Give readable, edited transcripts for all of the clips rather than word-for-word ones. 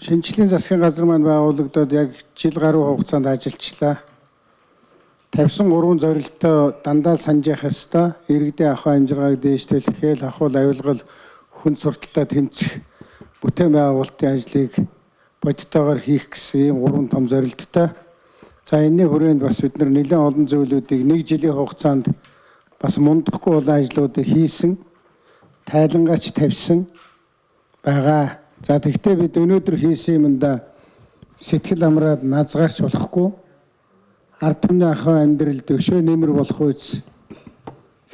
Шинжлэлийн засгийн газар маань байгуулагдаад яг жил гаруй хугацаанд ажиллачлаа. Тавьсан 3 зорилтоо дандаа санаж явах ёстой. Иргэдийн ахуй амжиргааг дээшлэх, хэл ахуйл авилгал хүн сурталтаа тэмцэх бүтээн байгуулалтын ажлыг бодитойгоор хийх гэсэн ийм 3 том зорилттой. За энэний хүрээнд бас бид нэлээд олон зүйлүүдийг 1 жилийн хугацаанд бас мундахгүй олон ажлуудыг хийсэн, тайлангаач тавьсан байгаа. За тэгвэл бид өнөөдөр хийсэн юмдаа сэтгэл амраад назгаарч болохгүй. Ард түмний ахуй амьдралд өшөө нэмэр болох үз.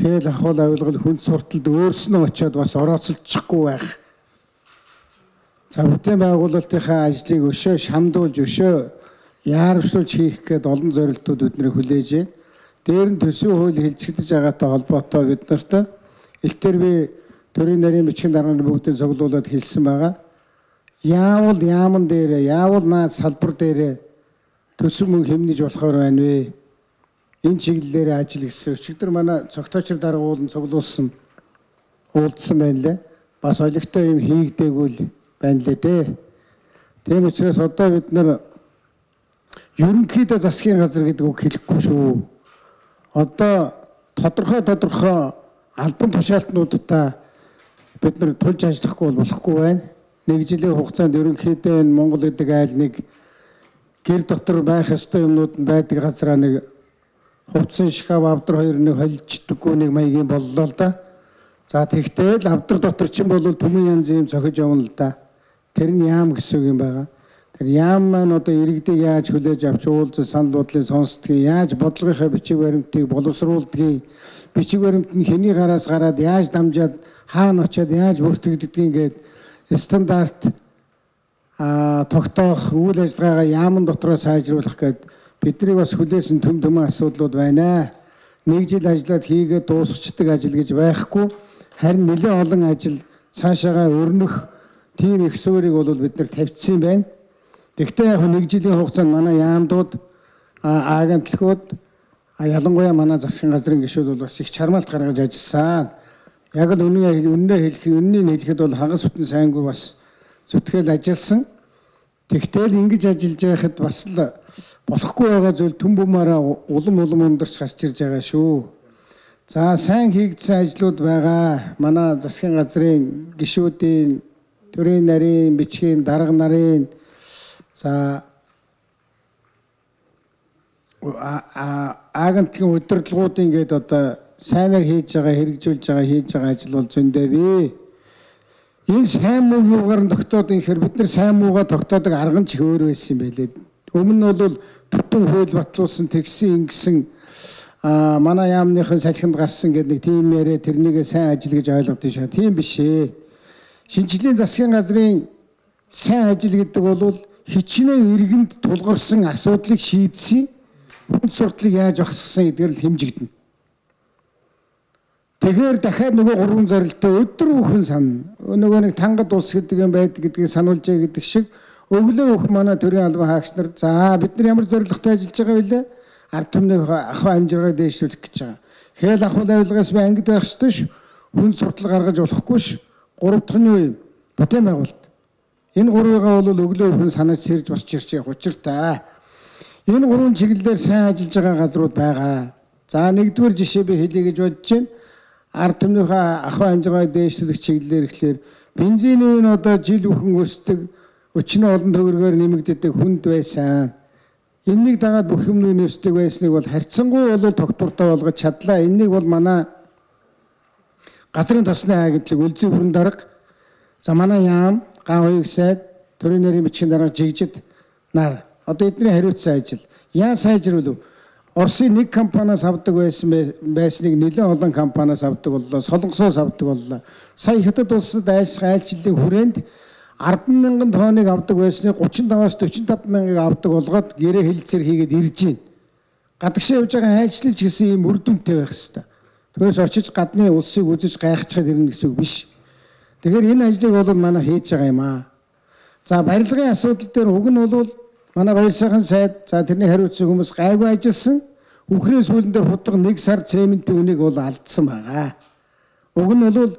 Хэл ахуйл авилгал хүн сурталд өөрснөө очиод бас орооцолчихгүй байх. За бүтээн байгуулалтынхаа ажлыг өшөө шамдуулж, өшөө яарвчлуулж хийх гээд олон зорилтууд бидний хүлээж байна. Дээр нь төсвийн хууль хэлцэгдэж байгаатай холбоотой бид нарт элтэр би төрийн нарийн бичгийн дарганы бүгдийг цуглуулад хэлсэн байгаа. Яавал яаман дээр, яавал наад салбар дээр төсөв мөнгө хэмнэж болохоор байна вэ? Энэ чиглэлээр ажил гэсэн. Өчигдөр манай цогтойчор даргуулан цуглуулсан уулзсан байна лээ. Бас олигтой юм хийгдээгүй байна лээ дээ. Тийм учраас одоо бид нар ерөнхийдөө засгийн газар гэдэг үг хэлэхгүй шүү. Одоо тодорхой албан тушаалтнуудтай бид нар тулж ажиллахгүй болохгүй байна. 1 жилийн хугацаанд ерөнхийдөө энэ Монгол гэдэг айл нэг гэр дотор байх ёстой юмнууд нь байдаг газараа нэг хувцсан шкаф авдар хоёр нэг холилждоггүй нэг маягийн боллоо л да. За тэгтэл авдар дотор ч юм бол төмөн янз юм цохиж явна л да. Тэр нь яам гэсэн үг юм байгаа. Тэр яам маань одоо иргэдийг яаж хүлээж авч уулзсан санал бодлын сонсдгийг, яаж бодлогынхаа бичиг баримтыг боловсруулдгийг, бичиг баримт нь хэний гараас гараад яаж дамжаад хаана очиад яаж бүртгэгддгийг гээд стандарт тогтоох үйл ажиллагаагаа яаман дотроо сайжруулах гээд бидний бас хүлээсэн төмөн асуудлууд байна. 1 жил ажиллаад хийгээд дуусчихдаг ажил гэж байхгүй. Харин нэлээд олон ажил цаашаагаа өрнөх тийм их суурийг бол бид нар тавьчихсан байна. Тэгвэл яг 1 жилийн хугацаанд манай яамдууд, агентлагууд, ялангуяа манай засгийн газрын гишүүд бол бас их чармаалт гаргаж ажилласан. Яг л үннийг хэлэхэд бол хагас бүтэн сайнгүй бас зүтгэл ажилласан. Тэгтэл ингэж ажиллаж байхад бас л болохгүй байгаа зүйл түн бумаараа улам өндарч гарч ирж байгаа шүү. За сайн хийгдсэн ажлууд байгаа. Манай засгийн газрын гишүүдийн, төрийн нарийн, бичгийн дарга нарын за агентлагийн удирдлагуудын гээд одоо сайнаар хийж байгаа, хэрэгжүүлж байгаа, хийж байгаа ажил бол зөндөө бий. Энэ сайн муу юугаар нь тогтоод ихээр бид нар сайн муугаа тогтоодог арга нь ч өөр байсан юм байлээ. Өмнө нь бол төтөн хууль батлуулсан, тэгсэн, ингэсэн манай яамныхын салхинд гарсан гэдэг нэг тийм яриа тэрнийгээ сайн ажил гэж ойлгодсон шүү. Тийм биш ээ. Шинжлэлийн засгийн газрын сайн ажил гэдэг бол хичнээн иргэнд тулгарсан асуудлыг шийдсэн, хүн сурталыг яаж багасгасан гэдгээр л хэмжигдэнэ. Тэгэхээр дахиад нөгөө 3 зорилттой өдөр бүхэн сана. Нөгөө нэг тангад улс гэдэг юм байдаг гэдгийг сануулжээ гэдэг шиг өглөө өөх манай төрийн албан хаагч нар за бид нар ямар зорилготой ажиллаж байгаа вэ? Ард түмний ахуй амжиргааг дээшлүүлэх гэж байгаа. Хэл ахуйл авилгаас би ангид байх ёстой ш. Хүн суртал гаргаж болохгүй ш. 3 дахь нь юу юм? Бүтээн байгуулалт. Энэ 3-ыг бол өглөө өөхөн санаж сэрж босч ирч явах учиртай. Энэ 3 чиглэлээр сайн ажиллаж байгаа газрууд байгаа. За нэгдүгээр жишээ би хэлье гэж бодож байна. Ард түмнийхээ ахуй амжиргааг дээшлүүлэх чиглэлээр ихлээр бензинийн одоо жил бүхэн өсдөг, өчнөө олон төгрөгөөр нэмэгддэг хүнд байсан. Энэнийг дагаад бүх юмны өсдөг байсныг бол харьцангуй бол тогтвортой болгож чадлаа. Энэнийг бол манай газрын тосны агентлаг Өлзий бүрэн дарга, за манай яам, ган хоёрыг сайд, төрийн нарийн бичгийн дарга жигжид нар одоо эдний хариуцсан ажил. Яа сайжруулв? Оросын нэг компаниас авдаг байсныг нэлээд олон компаниас авдаг боллоо, Солонгосоос авдаг боллоо. Сая Хятад улсад айлчлалын хүрээнд 10,000 тонныг авдаг байсныг 35-аас 45,000-ыг авдаг болгоод гэрээ хэлэлцээр хийгээд ирж байна. Гадагшаа явж байгаа айлчлалч гэсэн юм үр дүнтэй байх хэрэгтэй. Түүнээс очиж гадны улсыг үзэж гайхчихад ирнэ гэсэн үг биш. Тэгэхээр энэ ажлыг бол манай хийж байгаа юм аа. За барилгын асуудал дээр уг нь бол манай баяр сайхан сайд за тэрний хариуцсан хүмүүс гайгүй ажилласан. Үхрийн сүүлэн дээр хутга 1 сар цементийн үнийг бол алдсан байгаа. Уг нь бол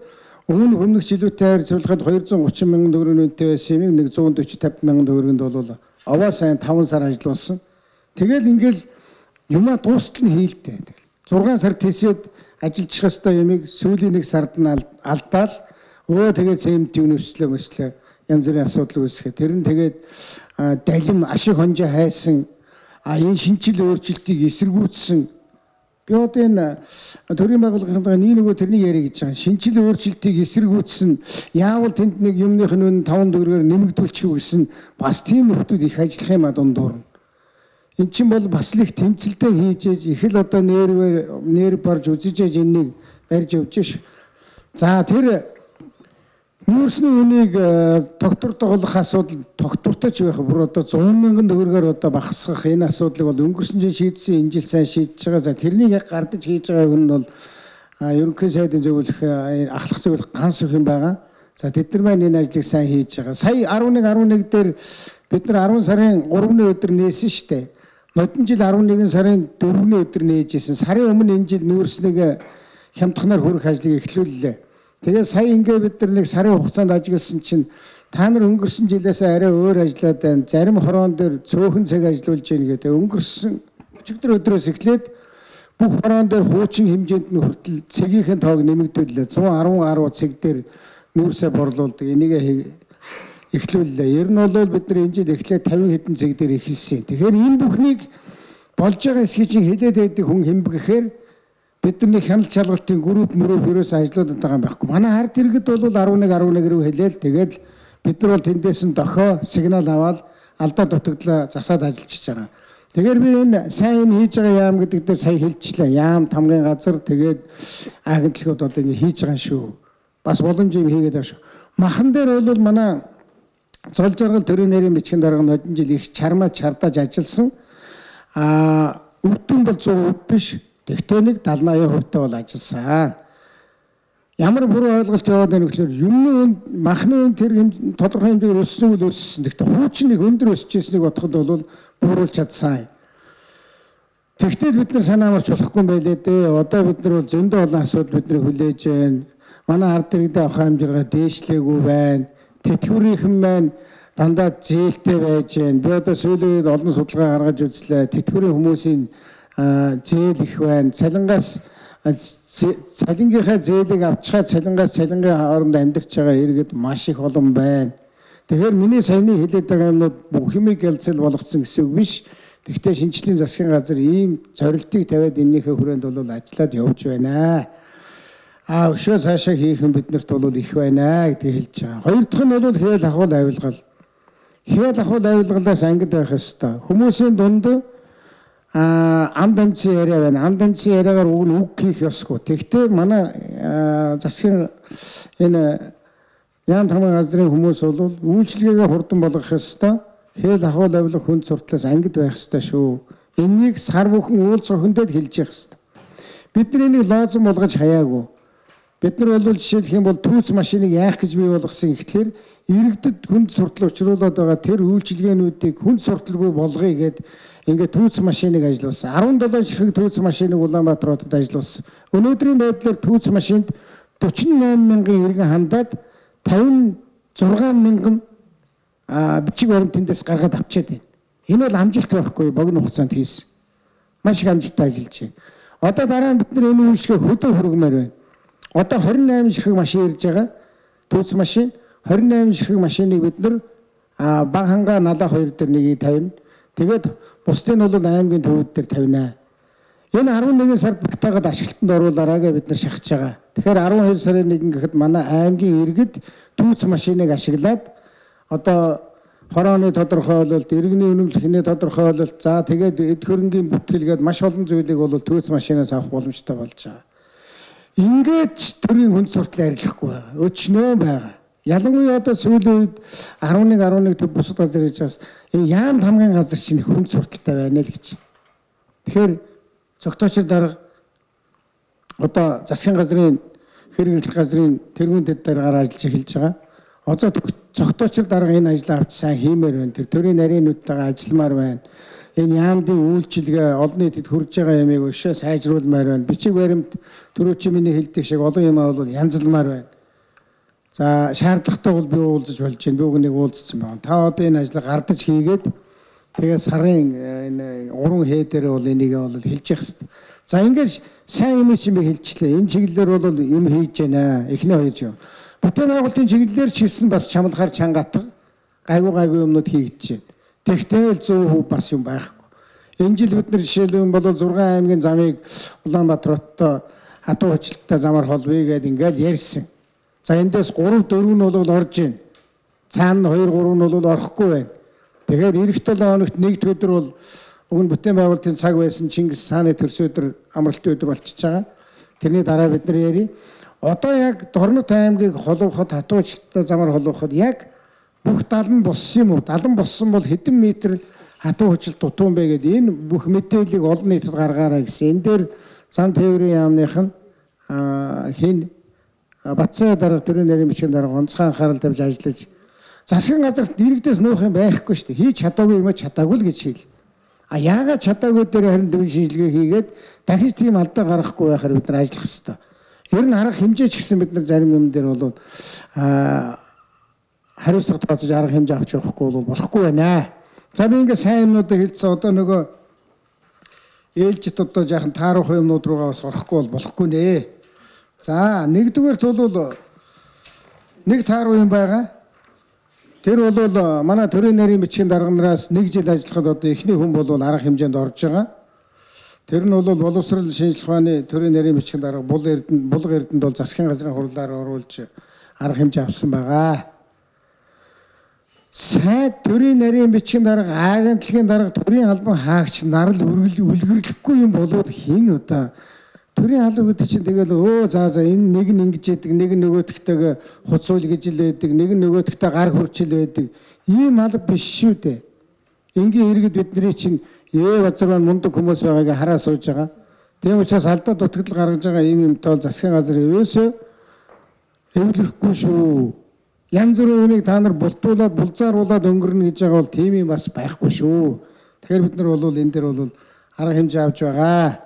Өмнө өмнөх жилүүтэй харьцуулахад 230 мянган төгрөгийн үнэтэй байсан юм 140-50 мянган төгрөгийн бол овоо сайн 5 сар ажилласан. Тэгэл ингээл юмаа дуустал нь хийлдэ. 6 сар тийсээд ажиллах хэвээр юмыг сүүлийн 1 сард нь алдаал тэгээд цементийн өслөө янз бүрийн асуудал үүсгэхэд тэр нь тэгээд далим ашиг хонжоо хайсан энэ шинжил өөрчлөлтийг эсэргүүцсэн би одоо энэ төрийн байгууллагын нэг тэрнийг яриа гэж байгаа. Шинжил өөрчлөлтийг эсэргүүцсэн яавал тэнд нэг юмных нь 5 төгрөгөөр нэмэгдүүлчих гэсэн бас тийм хүмүүс их ажиллах юм а дундуур. Эн чинь бол бас л их тэмцэлтэй хийж их л одоо нэр барж үзэж энэнийг барьж явж ш. За тэр нүүрсний үнийг тогтвордог асуудал тогтвортой ч байх бүр одоо 100 мянган төгрөгөөр одоо багасгах энэ асуудлыг бол өнгөрсөн жил шийдсэн энэ жил сайн шийдэж байгаа. За тэрнийг яг гардаж хийж байгаа хүн нь бол ерөнхий сайдын зөвлөх ахлах зөвлөх ганц их юм байгаа. За тэд нар маань энэ ажлыг сайн хийж байгаа. Сая 11 дээр бид нар 10 сарын 3-ны өдөр нээсэн штэ. Нодон жил 11 сарын 4-ний өдөр нээжсэн. Сарын өмнө энэ жил нүүрснийг хямдханаар хүрэх ажлыг эхлүүллээ. Тэгээ сая ингээ бид нар нэг сарын хугацаанд ажилласан чинь та нар өнгөрсөн жилээс арай өөр ажиллаад байна. Зарим хороон дээр цөөхөн цаг ажиллуулж гин гэдэг. Өнгөрсөн өчигдөр өдрөөс эхлээд бүх хороон дээр хуучин хэмжээнд нь хүртэл цагийн тоог нэмэгдүүллээ. 110 гаруй цаг дээр нүүрсээ борлуулдаг. Энийг эхлүүллээ. Ер нь бол бид нар энэ жил эхлээд 50 хэдэн цаг дээр эхэлсэн. Тэгэхээр энэ бүхнийг болж байгаа эсхийг чинь хэлээд байдаг хүн хэн бэ гэхээр бидний хяналт шалгалтын групп мөрөөс ажиллаад байгаа юм байхгүй. Манай хард иргэд бол 11 рүү хэлээл тэгээд бид нар бол тэндээс нь дохио сигнал аваад алдаа дутагдлаа засаад ажиллаж байгаа. Тэгэхээр би энэ сайн хийж байгаа яам гэдэг дээр сая хэлчихлээ. Яам тамгын газар тэгээд агентлагууд одоо ингэ хийж байгаа шүү. Бас боломж юм хийгээд байгаа шүү. Махан дээр бол манай зол жаргал төрийн нэрийн бичгийн дарга нодон жил их чармаа чардаж ажилласан. Өвдөн бол 100% биш. Тэгтээ нэг 70-80% бол ажилласан. Ямар буруу ойлголт яваад байна гэхээр юмны махны тэр тодорхой хэмжээгээр өссөн үл өссөн. Тэгтээ хуучин нэг өндөр өсчихсэнийг бодоход бол бууруулж чадсан. Тэгтээ бид нар санаа амарч болохгүй юм байлээ дээ. Одоо бид нар бол зөндөө олон асуудал бидний хүлээж байна. Манай ард иргэдээ авах хэмжээгээ дээшлээгүй байна. Тэтгэврийнхэн маань дандаа зээлтэй байж байна. Би одоо сүүлийн олон судалгаа гаргаж үзлээ. Тэтгэврийн хүмүүсийн зээл их байна. Цалингаас цалингийнхаа зээлийг авчгаа цалингаас цалингийн хооронд амьдарч байгаа иргэд маш их олон байна. Тэгэхээр миний саяны хэлээд байгаа юмнууд бүх юмыг ялцал болгоцсон гэсэн үг биш. Тэгвэл шинжлэлийн засгийн газар ийм зорилтыг тавиад энэнийхээ хүрээнд бол ажиллаад явж байна. Өшөө цаашаа хийх юм биднэрт бол их байна гэдгийг хэлж байгаа. Хоёр дахь нь бол хээл ахуул авилгал. Хээл ахуул авилгалаас ангид байх ёстой. Хүмүүсийн дунд амд амцын яриа байна. Амд амцын яриагаар үг хийх ёсгүй. Тэгтээ манай засгийн энэ яам тамгын газрын хүмүүс бол үйлчлэгээ хурдан болгох ёстой. Хээл ахуул авилга хүн суртлаас ангид байх ёстой шүү. Энийг сар бүхэн үйл зөвхөндөө хэлж явах ёстой. Бид нар энийг лоозон болгож хаяагүй. Бид нар бол жишээлх юм бол түүц машиныг яах гэж бий болгосон ихтлэр иргэдэд хүнд суртал учруулад байгаа тэр үйлчилгээнүүдийг хүнд сурталгүй болгоё гэд ингээд түүц машиныг ажиллуулсан. 17 ширхэг түүц машиныг Улаанбаатар хотод ажиллуулсан. Өнөөдрийн байдлаар түүц машинд 48 мянган иргэн хандаад 56 мянган бичиг баримт тэндээс гаргаад авчиад байна. Энэ бол амжилт байхгүй богино хугацаанд хийсэн. Маш их амжилттай ажиллаж байна. Одоо дараа нь бид нар энэ үйлчлэгээ хөдөө хүргэмээр байна. Одоо 28 ширхэг машин ирж байгаа. Түүц машин 28 ширхэг машиныг бид нар баг хангаа налаа 2 дээр нэгийг тавина. Тэгээд бусдыг нь бол аймгийн төвүүд дээр тавина. Энэ 11 сард багтаагаад ашиглалтанд оруулаараа гэж бид нар шахаж байгаа. Тэгэхээр 12 сарын 1 гэхэд манай аймгийн иргэд түүц машиныг ашиглаад одоо хорооны тодорхойлолт, иргэний үнэмлэхний тодорхойлолт, за тэгээд эд хөрөнгийн бүтгэлгээд маш олон зүйлийг бол түүц машинаас авах боломжтой болж байгаа. Ингээд төрийн хүнд суртал арилгахгүй байгаа. Өчнөө байгаа. Ялангуяа одоо сүүлийн үед 11 төв бусад газар хийж байгаас энэ яам хамгийн газар чинь хүнд сурталтай байна л гэж. Тэгэхээр цогтойчор дарга одоо засгийн газрын хэрэглэх газрын тэргүүн дэд дараагаар ажиллаж эхэлж байгаа. Одоо цогтойчор дарга энэ ажлаа авч сайн хиймээр байна. Тэр төрийн нарийнуудтайгаа ажилламаар байна. Энэ яамдын үйлчилгээ олон нийтэд хүрж байгаа ямыг өшөө сайжруулмаар байна. Бичиг баримт түрүү чи миний хэлдэг шиг олон юм бол янзалмаар байна. За шаардлагатай бол би уулзаж болж байна. Би үгнийг уулзсан байна. Та одоо энэ ажлыг гардаж хийгээд тэгээ сарын энэ 3 хээ дээр бол энийг бол хэлж явах хэрэгтэй. За ингээд сайн юм чинь би хэлчихлээ. Энэ чиглэлээр бол юм хийж байна. Эхний хоёр юм. Бүтээн байгуулалтын чиглэлээр ч хэлсэн бас чамлахаар чангатга гайгүй юмнууд хийгдэж байна. Тэгтэл 100% бас юм байхгүй. Энэ жил бид нар жишээлбэл бол 6 аймгийн замыг Улаанбаатар хоттой хатуу хөчлөлттэй замаар холбоё гэдээ ингээл ярьсан. За эндээс 3 4 нь бол орж байна. Цаана 2 3 нь бол орохгүй байна. Тэгэхээр эх 7 хоногт нэгд өдөр бол өмнө бүтээн байгуулалтын цаг байсан Чингис хааны төрсөн өдөр амралтын өдөр болчихж байгаа. Тэрний дараа бид нар ярий. Одоо яг Дорнот аймгийг холбоход хатуу хөчлөлттэй замаар холбоход яг бүх 70 болсон юм уу? 70 болсон бол хэдэн метр хатуу хөчлөлт дутуун бэ гэдэг энэ бүх мэдээллийг олон нийтэд гаргаарай гэсэн. Энэ дээр зам тээврийн яамных нь хин Батцаа дарга төрийн нарийн бичгийн дарга онцгой анхаарал тавьж ажиллаж засгийн газарт иргэдээс нуух юм байхгүй шүү дээ. Хийж чадаагүй юм чадаагүй л гэж шийдэл. Яагаад чадаагүй дээр харин дэвэн шинжилгээ хийгээд дахиж тийм алдаа гаргахгүй байхаар бид нар ажиллах хэрэгтэй. Ер нь арга хэмжээ ч гэсэн бид нар зарим юм дээр бол хариуцлага тооцож арга хэмжээ авч явахгүй бол болохгүй байна. За би ингээд сайн юмнуудыг хэлсэн. Одоо нөгөө ээлжид одоо жаахан таарах юмнууд руугаа бас орохгүй бол болохгүй нэ. За нэгдүгээрт бол нэг тааруу юм байгаа. Тэр бол манай төрийн нарийн бичгийн дарга нараас 1 жил ажиллахад одоо эхний хүн бол арга хэмжээнд орж байгаа. Тэр нь бол боловсрол шинжилх ухааны төрийн нарийн бичгийн дарга Булга Эрдэнэд бол засгийн газрын хурлаар оруулж арга хэмжээ авсан байгаа. Сайд төрийн нарийн бичгийн дарга, агентлагийн дарга, төрийн албан хаагч нарал үлгэрлэхгүй юм болоод хин одоо төрийн алба гэдэг чинь тэгэл за энэ нэг нь ингэж яадаг, нэг нь нөгөөдөгтэйг хуцуул гэж л байдаг, нэг нь нөгөөдөгтэй гар хурчил байдаг. Ийм алба биш шүү дээ. Энгийн иргэд бидний чинь базар мундаг хүмүүс байгааг хараа сууж байгаа. Тийм учраас алдаа дутагдал гаргаж байгаа ийм юмтай засгийн газар ерөөсөө эвлэрэхгүй шүү. Янз бүрийн үнийг та нар бултуулаад булзааруулаад өнгөрнө гэж байгаа бол тийм юм бас байхгүй шүү. Тэгэхээр бид нар бол энэ дээр бол арга хэмжээ авч байгаа.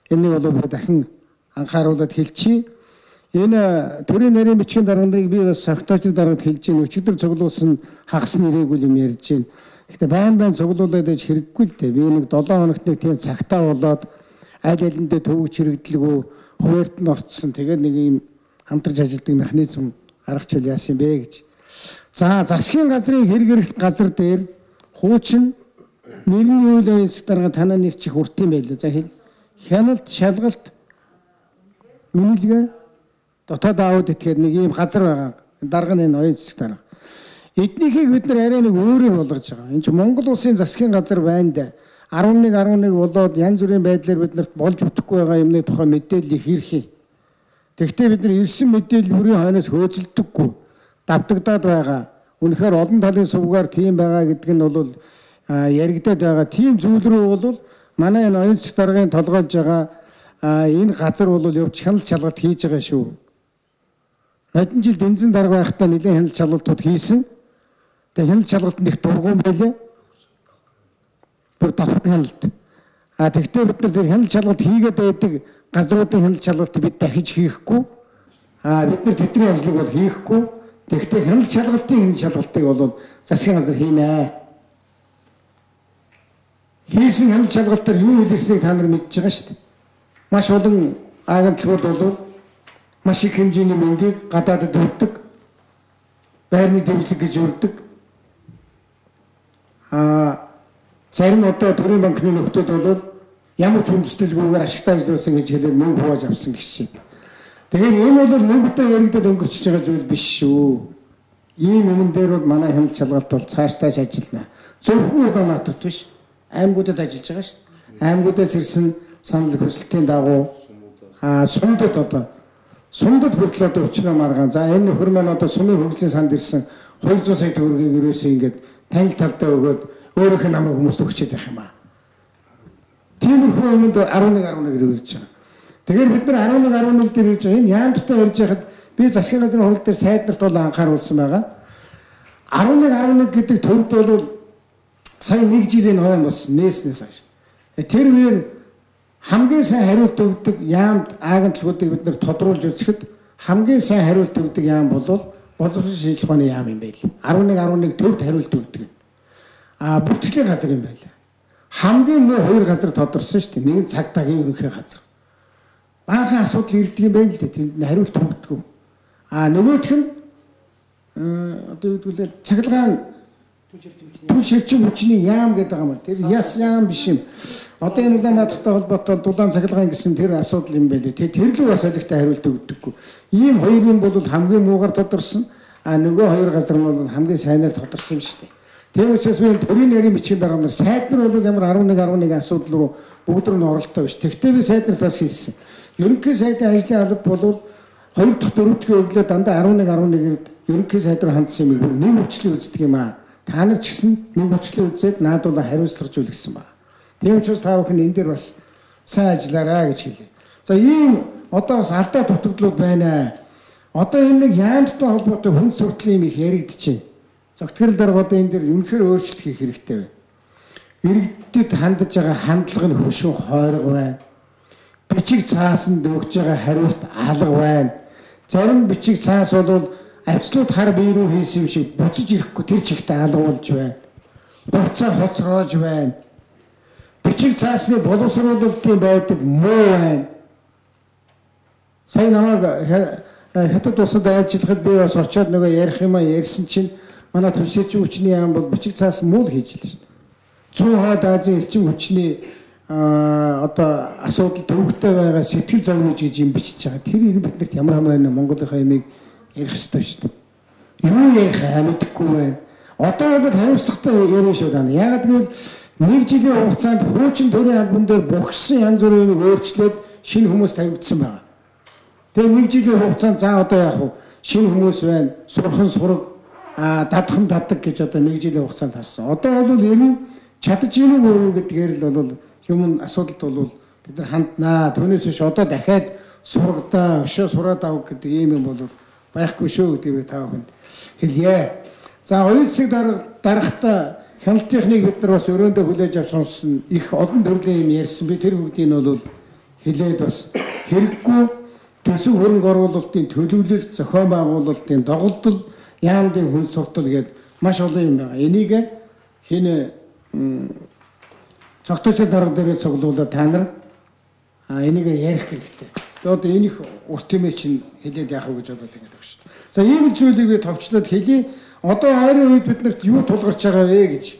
Энийг бол би дахин анхааруулад хэлчихье. Энэ төрийн нарийн бичгийн дарганыг би бас согтоочны даргад хэлж гин өчигдөр цуглуулсан хагас нэрээгүй юм ярьж гин. Гэхдээ байн цуглуулад ээж хэрэггүй л дээ. Би нэг 7 хоногт нэг тийм цагтаа болоод аль алиндээ төвөгч хэрэгдлэгөө хуваарьт нь орцсон. Тэгээд нэг юм хамтарч ажилладаг механизм гаргачихвал яасан бэ гэж. За засгийн газрын хэрэглэх газар дээр хуучин нэгэн үйл явц дарга танаа нэрчих урт юм байлаа. За хэл хяналт, шалгалт, үнэлгээ, дотоод аудит гэдэг нэг ийм газар байгаа. Дарга нь энэ оюун засаг дарга. Эднийхийг бид нар арай нэг өөрөөр болгож байгаа. Энд чинь Монгол улсын засгийн газар байна да. 11 болоод янз бүрийн байдлаар бид нарт болж бүтэхгүй байгаа юмны тухай мэдээлэл их ирэх. Тэгвэл бид нар ирсэн мэдээлэл бүрийн хойноос хөөцөлдөггүй давтагдаад байгаа. Үнэхээр олон талын сувгаар тийм байгаа гэдэг нь бол яригдаад байгаа. Тийм зүйл рүү бол манай энэ оюун засаг даргын толгойлж байгаа энэ газар бол явж хяналт шалгалт хийж байгаа шүү. Хэдэн жил дэнзэн дарга байхдаа нэлээд хяналт шалгалтууд хийсэн. Тэгээ хяналт шалгалтанд их дургуун байлаа. Бүр давхар хяналт. Тэгтээ бид нар тэр хяналт шалгалт хийгээд байдаг газруудын хяналт шалгалтыг бид дахиж хийхгүй. Бид нар тэдний ажлыг бол хийхгүй. Тэгтээ хяналт шалгалтын хяналт шалгалтыг бол засгийн газар хийнэ. Хийсэн хяналт шалгалтаар юу хэлэрснийг та нар мэдж байгаа шүү дээ. Маш олон агентлагууд бол маш их хэмжээний мөнгийг гадаадд өгдөг. Байрны дэвшлэг гэж өрдөг. Зарим одоо төрийн банкны нөхдүүд бол ямар ч хүндэслэлгүйгээр ашигтай ажилласан гэж хэлээд мөнгө хувааж авсан гэж. Тэгэхээр энэ бол мөнгөтэй яригдаад өнгөрчихөж байгаа зүйл биш шүү. Ийм юмн дээр бол манай хяналт шалгалт бол цаашдаа ажиллана. Зөвхөн Улаанбаатарт биш, аймагуудад ажиллаж байгаа шүү. Аймагуудаас ирсэн санал хүсэлтийн дагуу сумдад хүртэл одоо өчнөө маргаан. За энэ нөхөр маань одоо сумын хөгжлийн санд ирсэн 200 сая төгрөгийг ерөөсөө ингээд танил талдаа өгөөд өөрийнх нь намайг хүмүүст өгчээд байх юм аа. Тиймэрхүү юмд 11 ирж байгаа. Тэгэхээр бид нар 11 дээр ирж байгаа. Энэ яамттай ирж байхад би засгийн газрын хурал дээр сайд нарт бол анхааруулсан байгаа. 11 гэдэг төвд бол сая 1 жилийн хойно болсон нээснээс хойш. Тэр үеэр хамгийн сайн хариулт өгдөг яамд агентлагуудыг бид нар тодруулж үзэхэд хамгийн сайн хариулт өгдөг яам бол боловсон шинжилгээ ухааны яам юм байл. 11 төвд хариулт өгдөг. Бүртгэлийн газар юм байл. Хамгийн муу хоёр газар тодорсон шүү дээ. Нэг нь цагдаагийн ерөнхий газар. Баахан асуудал ирдэг юм байна л дээ. Тэнд хариулт өгдөг. Нөгөөх нь одоо юу гэдгүүлээ цахилгаан түн шилжин хүчний яам гэдэг юм. Тэр яс яам биш юм. Одоо энэ Улаанбаатартай холбоотой дулаан цахилгаан гэсэн тэр асуудал юм байлээ. Тэр л бас олигтой хариулт өгдөггүй. Ийм хоёр юм бол хамгийн муугар тодорсон. Нөгөө хоёр газар нь бол хамгийн сайнаар тодорсон юм шүү дээ. Тийм учраас би төрийн нарийн бичгийн дарга нар сайд нар бол ямар 11 асуудал руу бүгд рүү оролттой биш. Тэгвэл би сайд нартаас хэлсэн. Ерөнхий сайдын ажлын алба бол 2 дахь 4 дахь өглөө дандаа 11-д ерөнхий сайд руу хандсан юм. Нэг хүчлэг үздэг юм аа. Та нар ч гэсэн нэг хүчлэг үзээд наадуулаа хариуцлагажүүл гэсэн ба. Тийм учраас та бүхэн энэ дээр бас сайн ажиллаарай гэж хэлье. За ийм одоо бас алдаа дутагдлууд байна. Одоо энэ нэг яамтай холбоотой хүн сурталын юм их яригдчихэв. Зөвхөн дарга одоо энэ дээр үнэхээр өөрчлөлт хийх хэрэгтэй байна. Иргэдэд хандаж байгаа хандлага нь хөшөө хойрог байна. Бичиг цаасанд өгж байгаа хариулт алга байна. Зарим бичиг цаас бол авчлууд хар бие рүү хийсэн юм шиг буцаж ирэхгүй тэр чигтээ алга болж байна. Буцаа хоцроож байна. Бичиг цаасны боловсруулалтын байдал муу байна. Сайн намайг хятад улсад ажиллахад би бас очиод нөгөө ярих юм ярьсан чинь манай төсөөч хүчний яам бол бичиг цаас муу хийж л шүү дээ. Зүүн хойд Азийн эрчим хүчний одоо асуудал төвөгтэй байгаа сэтгэл загнууж гэж юм бичиж байгаа. Тэр юм биднэрт ямар хамаа Монголынхаа ямиг ярих хэрэгтэй шүү дээ. Юу ярих хамаагүй байна. Одоо бол хариуцлагатай ярина шүү дээ. Яагаад гэвэл нэг жилийн хугацаанд хуучин төрийн албан дээр бохирсон янз бүрийн юм өөрчлөөд шинэ хүмүүс тавигдсан байна. Тэгээ нэг жилийн хугацаанд за одоо яах вэ? Шинэ хүмүүс байна. Сурхан сураг дадхан дадаг гэж одоо нэг жилийн хугацаанд харсан. Одоо бол энэ чадаж ийм үү гэдгээр л бол юм асуудалд бол бид нар ханднаа. Түүнээс биш одоо дахиад сургадаа, өшөө сураад авах гэдэг ийм юм бол байхгүй шүү гэдэг та бүхэнд хэлье. За хоёр хэсэг дарахта хяналт техник бид нар бас өрөөндөө хүлээж авч сонссон их олон төрлийн юм ярьсан. Би тэр бүгдийг нь бол хэлээд бас хэрэггүй төсөв хөрөнгө оруулалтын төлөвлөлт, зохион байгуулалтын доголдол, яамдын хүн суртал гэдэг маш олон юм байна. Энийг хин цогтойч дарга дээр цуглуулаад та нар энийг ярих хэрэгтэй. Одоо энэ их урт юм чинь хэлээд яах вэ гэж бодоод ингэж байна шүү дээ. За ийм зүйлийг би товчлоод хэлье. Одоо ойрын үед биднэрт юу тулгарч байгаа вэ гэж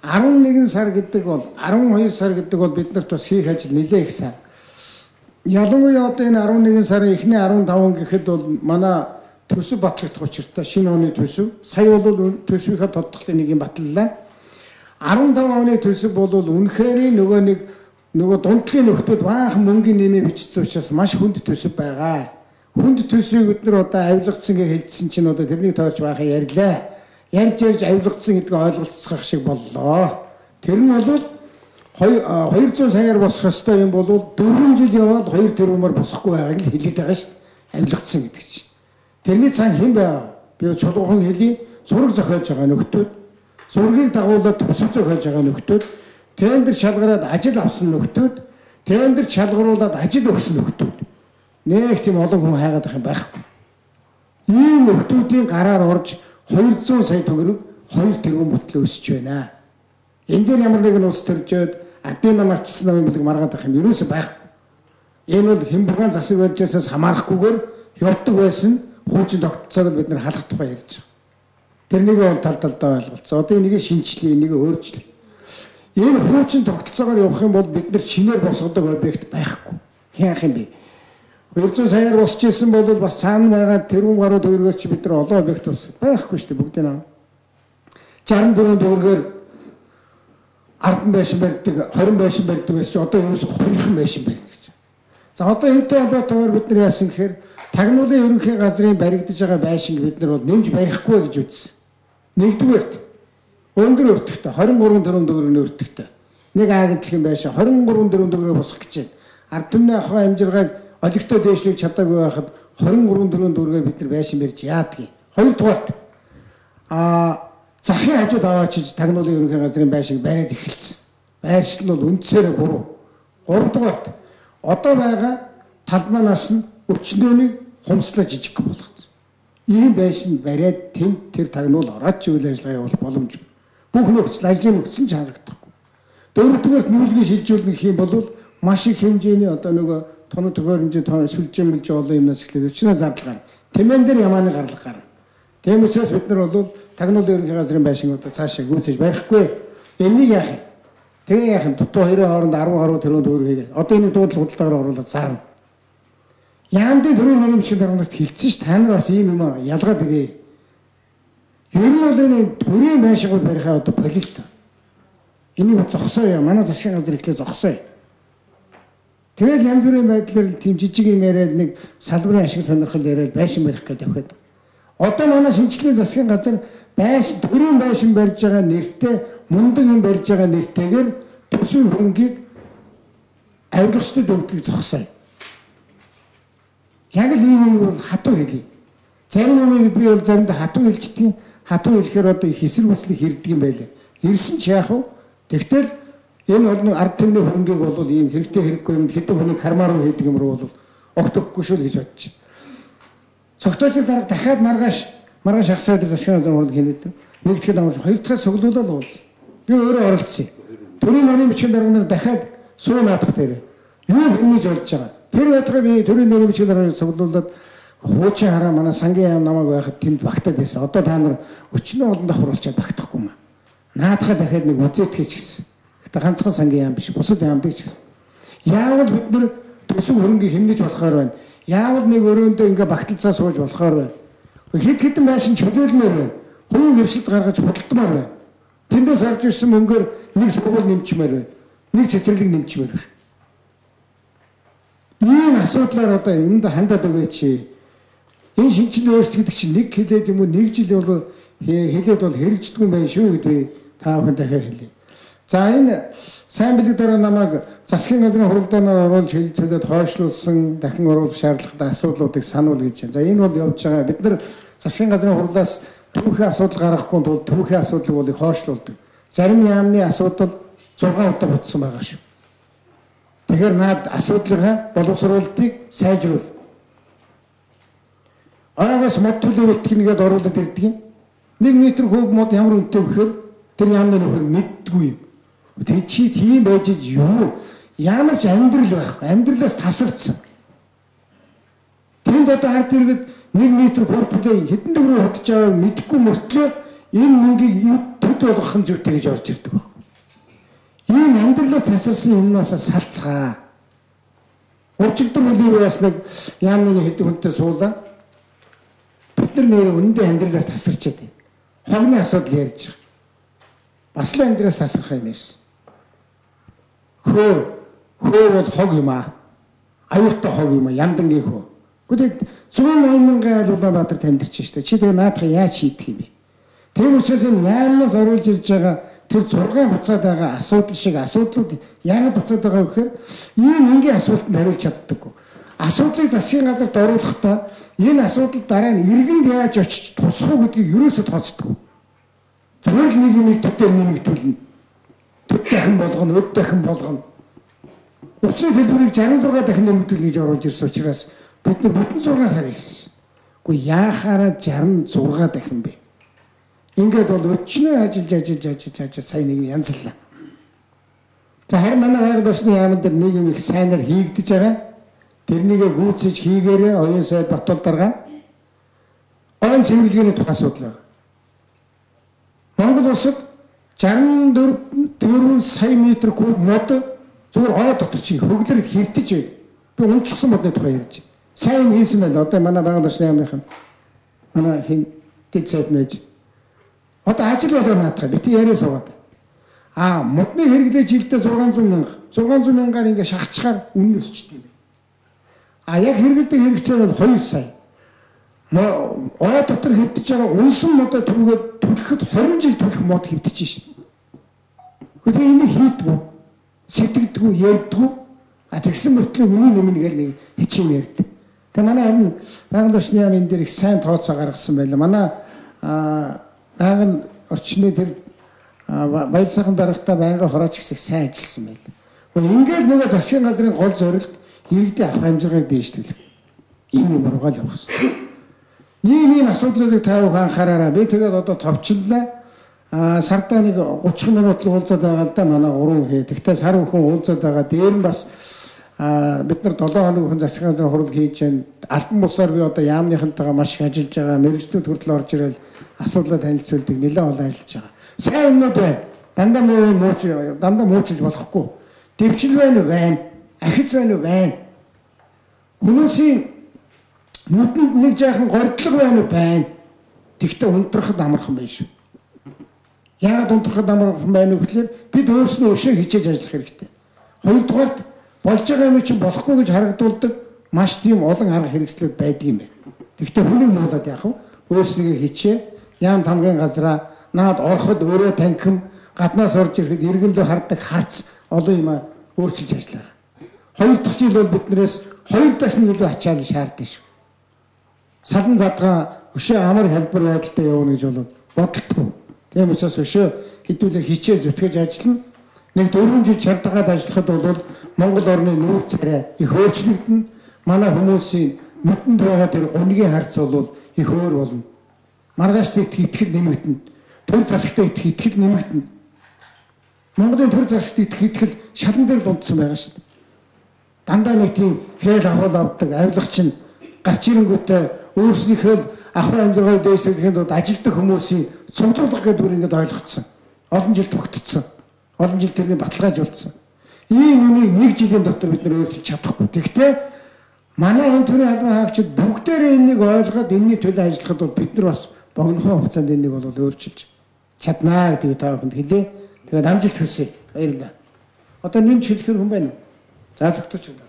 11 сар гэдэг бол 12 сар гэдэг бол биднэрт бас хийх ажил нэлээ их сар. Ялангуяа одоо энэ 11 сарын эхний 15 гэхэд бол манай төсөв батлагдах учиртай шинэ оны төсөв. Сая бол төсвийнхаа тодтолтын нэг юм батллаа. 15 оны төсөв бол үнэхээр нөгөө дундлын нөхдүүд баахан мөнгөний нэмээ бичсэн учраас маш хүнд төсөв байгаа. Хүнд төсвийг бид нар одоо авилгацсан гэж хэлсэн чинь одоо тэрнийг тойрч баахан ярьлаа. Ярьж авилгацсан гэдгийг ойлголцох шиг боллоо. Тэр нь бол 200 саяар босох ёстой юм бол 4 жил яваад 2 тэрбумаар босохгүй байгааг л хэлээд байгаа ш. Авилгацсан гэдэг чинь. Тэрний цаана хэн байгаа? Би чулуухан хэлий. Зураг зохиож байгаа нөхдүүд. Зургийг дагуулад төсөв зохиож байгаа нөхдүүд. Тендер шалгараад ажил авсан нөхдүүд. Тендер шалгаруулад ажил өгсөн нөхдүүд. Нэг тийм олон хүн хайгаад байх юм байхгүй. Ийм нөхдүүдийн гараар орж 200 сая төгрөг 2 тэрбум бүтлээ өсөж байна. Энэ дээр ямар нэгэн улс төржөөд адын нам авчсан юм билэг маргаад байх юм ерөөсөй байхгүй. Энэ бол хэмбэргаан засаг барьжаас хамаарахгүйгээр явдаг байсан хуучин тогтцоог бид нар халах тухай ярьж байгаа. Тэрнийг бол талдалдаа ойлголцсон. Одоо энийг шинжлэе, энийг өөрчлөе. Энэ хуучин тогтолцоогоор явах юм бол бид нар шинээр босгодог объект байхгүй. Яах юм бэ? 200 саяар босч ирсэн бол бас цаана байгаа тэрүүн гаруй төгрөгөөр чи бид нар олон объект бас байхгүй шүү дээ бүгдээ наа. 64 төгрөгөөр 10 байшин барьдаг, 20 байшин барьдаг байсан чи одоо ерөөс 2 байшин барьна гэж. За одоо энэтэй холбоотойгоор бид нар яасан гэхээр тагнуулын ерөнхий газрын баригдаж байгаа байшинг бид нар бол нэмж барихгүй гэж үзсэн. Нэгдүгээрт өндөр өртөгтэй 23 төгрөгийн өртөгтэй нэг агентлагийн байшин 23 төгрөгөөр босгох гэж байна. Ард түмний ахуй амжиргааг олигтой дээшлүүлж чадаагүй байхад 23 төгрөгөөр бид нар байшин барьж яадгийг. Хоёрдугаарт захын хажууд аваачиж тагнуулын ерөнхий газрын байшинг бариад эхэлсэн. Байршил бол үндсээрээ буруу. Гуравдугаарт одоо байгаа талбайнаас нь өчнөөнийг хумслаа жижиг болгоцсон. ийм байшин бариад тэнд тэр тагнуул ороод ч үйл ажиллагаа явуулах боломжгүй. Бүх нөхцөл ажлын нөхцөл нь хангагдахгүй. Дөрөвдүгээр нүүлгээ шилжүүлэх юм бол маш их хэмжээний одоо нөгөө тоног төхөөрөмжийн сүлжээмэлж олон юмнаас эхлээд өчнөө зардал гарна. Тэмээн дээр ямааны гарлага гарна. Тийм учраас бид нар бол тагнуулын ерөнхий газрын байшин одоо цаашаа гүйцэж барихгүй. Энийг яах юм? Тэгээ яах юм? Дутуу хоёрын хооронд 10 гаруй тэрбум төгрөг хийгээд одоо энэ дуудлага худалдаагаар оруулаад зарна. Яамдын төрийн нэрийн бичгийн даргамт хэлсэн ш та нар бас ийм юм ялгаад ирээ. Ер нь бол энэ төрийн байшингууд барихаа одоо политик. Энийг зогсооё. Манай засгийн газар ихлэ зогсооё. Тэгэл янз бүрийн байдлаар тийм жижиг юм яриад нэг салбарын ашиг сонирхол яриад байшин барих гэж тавхиад. Одоо манай шинжлэлийн засгийн газар байшин төрийн байшин барьж байгаа нэртэй мундаг юм барьж байгаа нэртэйгээр төсвийн хөрөнгийг авилгачдад өгдгийг зогсооё. Яг л ийм юм бол хатуу хэлье. Зарим юмыг би бол заримдаа хатуу хэлждэг. Хатуу хэлэхээр одоо их эсэргүүцлийг хэрдэг юм байлаа. Ирсэн ч яах вэ? Тэгтэл энэ бол ард түмний хөрөнгийг бол ийм хэрэгтэй хэрэггүй юм хэдэн хүнийг кармаар руу хийдэг юм руу бол огт өгөхгүй шүү л гэж бодож байна. Цогтойчны дараа дахиад маргааш ахсаад засгийн газрын хурлыг хийнэдэг. Нэгдэхэд амарч хоёр дахь цуглуулаад уулз. Би өөрөө оролцсон. Төрийн нэрийн бичгийн дарга нар дахиад суу наадах дээр юу хэмнэж болж байгаа. Тэр байтугай би төрийн нэрийн бичгийн даргаыг цуглуулад хуучин хараа манай сангийн яам намайг байхад тэнд багтаад байсан. Одоо та нар өчнөө олон давхар болчиход багтахгүй маа. Наадахаа дахиад нэг үзээтгэж гисэн. Гэтэ ганцхан сангийн яам биш. Бусад яамдаг ч гэсэн. Яавал бид нар төсөв хөрөнгийг хэмнэж болохоор байна. Яавал нэг өрөөндөө ингээ багталцаа сууж болохоор байна. Хэд хэдэн байшин чөлөөлмөр байна. Хувийн хөвсөлт гаргаж худалдмаар байна. Тэндээс орж ирсэн мөнгөөр нэг сургууль нэмчмээр байна. Нэг цэцэрлэг нэмчмээр байна. Ийм асуудлаар одоо юмд хандаад өгөөч. Энэ шинжилгээ өөрчлөлт гэдэг чинь нэг хэлээд юм уу нэг жил бол хэлээд бол хэрэгждэг юм байна шүү гэдэг та бүхэн дахиад хэлье. За энэ сайн бэлэг дараа намайг засгийн газрын хуралдаанаар оруулж хэлцүүлээд хойшлуулсан дахин оруулах шаардлагатай асуудлуудыг сануул гэж байна. За энэ бол явж байгаа. Бид нар засгийн газрын хурлаас түүхийн асуудал гаргахгүй тул түүхийн асуудлыг бол хойшлуулдаг. Зарим яамны асуудал 6 удаа бүтсэн байгаа шүү. Тэгэхээр наад асуудлынхаа боловсруулалтыг сайжруул. Агаас мод төлөвлөлт хийгээд оруулаад ирдэг юм. 1 метр куб мод ямар үнэтэй вэхээр тэр яамны нөхөр мэддгүй юм. Тэг чи тийм байж юу? Ямар ч амьдрал байхгүй. Амьдралаас тасарсан. Тэнд одоо хард иргэд 1 метр хурдлаа хэдэн төгрөг хөдөлж байгааг мэдэхгүй мөртлөө энэ мөнгийг төд болгох нь зүйтэй гэж орж ирдэг баг. Ийм амьдралаар тасарсан юмнаас салцгаа. Өчигдөр үеийн бас нэг яамны хэдэн хүнтэй суулаа. Бид нар нэр өндөө амьдралаас тасарчаад байна. Хогны асуудал ярьж байгаа. Бас л амьдралаас тасрах юм биш. Хөө бол хог юм аа. Аюултай хог юм аа. Яндангийн хөө. Гэхдээ 180 мянган айл Улаанбаатарт амьдарч штэ. Чи тэгээ наадах яаж шийдэх юм бэ? Тэр учраас энэ яамнаас оруулж ирж байгаа тэр 6 буцаад байгаа асуудал шиг асуудлууд яг буцаад байгаа гэхээр ийм энгийн асуултанд хариулж чаддаггүй. Асуудлыг засгийн газарт оруулахдаа энэ асуудал дараа нь иргэнд яаж очиж тусах уу гэдгийг ерөөсөд тооцдоггүй. Зөвхөн нэг юмыг төдөө нэмэгдүүлнэ. Төд дахин болгоно, өд дахин болгоно. Өчигдөр хэлбэрийг 66 дахин нэмэгдүүлнэ гэж оруулж ирсэн учраас бид нар бүтэн 6 сар хийсэн. Гэхдээ яахаараа 66 дахин бэ? Ингээд бол өчнөө ажиллаж сая нэг янзлаа. За харин манай хайрын орчны яамд дээр нэг юм их сайнаар хийгдэж байгаа. Тэрнийгээ гүйцэж хийгээрээ оюун сайд Батбол дарга ойн цэвэрлэгээний тухай асуудал байна. Монгол улсад 64 сая метр куб мод зүгээр ой дотор чи хөглөр хэвтэж байна. Би унчихсан модны тухай ярьж. Сайн хийсэн байл. Одоо манай байгаль орчны яамынхан манай хин дэд сайд нэж. Одоо ажил болоо наадах бити яриа суугаад. Модны хэрэглээ жилдээ 600 мянга. 600 мянгаар ингээ шахчихаар үнэ өсчт юм. Яг хэрэгэлдэг хэрэгцээ бол 2 сая. Ой дотор хэвтэж байгаа унсан модоо түргээд түлхэхэд 20 жил түлхэх мод хэвтэж шин. Гэхдээ энийг хийдгүү, сэтгэдгүү, ярьдгүү. Тэгсэн мөртлөө үнийн нэмнэ гэж нэг хичээн ярьд. Тэгээ манай харин байгаль орчны яамын дээр их сайн тооцоо гаргасан байлаа. Манай байгаль орчны тэр баяр сайхан дарагтаа байнгын хорооч хэсэг сайн ажилласан байлаа. Ингээд нөгөө засгийн газрын гол зорилт иргэдийн авах амжиргааг дээшлүүлэх. Энэ юм руугаа л явах хэрэгтэй. Ийм асуудлуудыг та бүхэн анхаараарай. Би тэгээд одоо товчллаа. Сардаа нэг 30 минут л уулзаад байгаа л да манай 3 хээ. Тэгтээ сар бүхэн уулзаад байгаа. Дээр нь бас бид нар 7 хоног бүхэн засгийн газрын хурал хийж байна. Албан бусаар би одоо яамныхантайгаа маш их ажиллаж байгаа. Мэргэжлүүд хүртэл орж ирэл асуудлаа танилцуулдаг нэлээд олон ажиллаж байгаа. Сайн юмнууд байна. Дандаа муучилж болохгүй. Дэвшил байна уу? Байна. Ахиц байна уу? Байна. Хүмүүсийн нүдэнд нэг жаахан гордлого байна уу? Байна. Тэгтээ унтрахад амархан байна шүү. Яагаад унтрахад амархан байна вэ гэхээр бид өөрснөө өшөө хичээж ажиллах хэрэгтэй. Хоёрдугаарт болж байгаа юм чинь болохгүй гэж харагдуулдаг маш тийм олон арга хэрэгслүүд байдаг юм байна. Тэгтээ хүнийг муулаад яах вэ? Өөрснөө хичээ, яам тамгын газраа наад ороход өөрөө танхим, гаднаас орж ирэхэд эргэлдөө харддаг харц олон юм өөрчилж ажиллаа. Хоёр дахь жил бол биднээс хоёр дахин илүү ачаал шаарддаг шүү. Салан задгаа өшөө амар хэлбэр байдалтай явна гэж бол бодолтгүй. Тийм учраас өшөө хэдүүлээ хичээ зүтгэж ажиллана. Нэг 4 жил чардагаад ажиллахад бол Монгол орны нүүр царай их өөрчлөгдөн. Манай хүмүүсийн нүдэнд байгаа тэр гунгийн харц бол их өөр болно. Маргаашд итгэл нэмэгдэнэ. Төр засагтаа итгэл нэмэгдэнэ. Монголын төр засагт итгэл шалан дээр л унтсан байгаа шүү дээ. Дандаа нэг тийм хээл авал авдаг авилгач нь гарч ирэнгүүтээ өөрснийхөө ахуй амжиргааг дээшлэхийн тулд ажилтдаг хүмүүсийн цуглуулга гэдэг бүр ингэж ойлгоцсон. Олон жил тогтцсон. Олон жил тэрний баталгаажуулсан. Ийм үнийг нэг жилийн дотор бид нэр өөрчилж чадахгүй. Тэгвэл манай энэ төрлийн албан хаагчид бүгдээрээ энийг ойлгоод энэний төлөө ажиллахад бол бид нар бас богинохон хугацаанд энийг бол өөрчилж чаднаа гэдэг та бүхэнд хэлье. Тэгээд амжилт хүсье. Баярлалаа. Одоо нэмж хэлэхэр хүн байна уу? За зөвхөн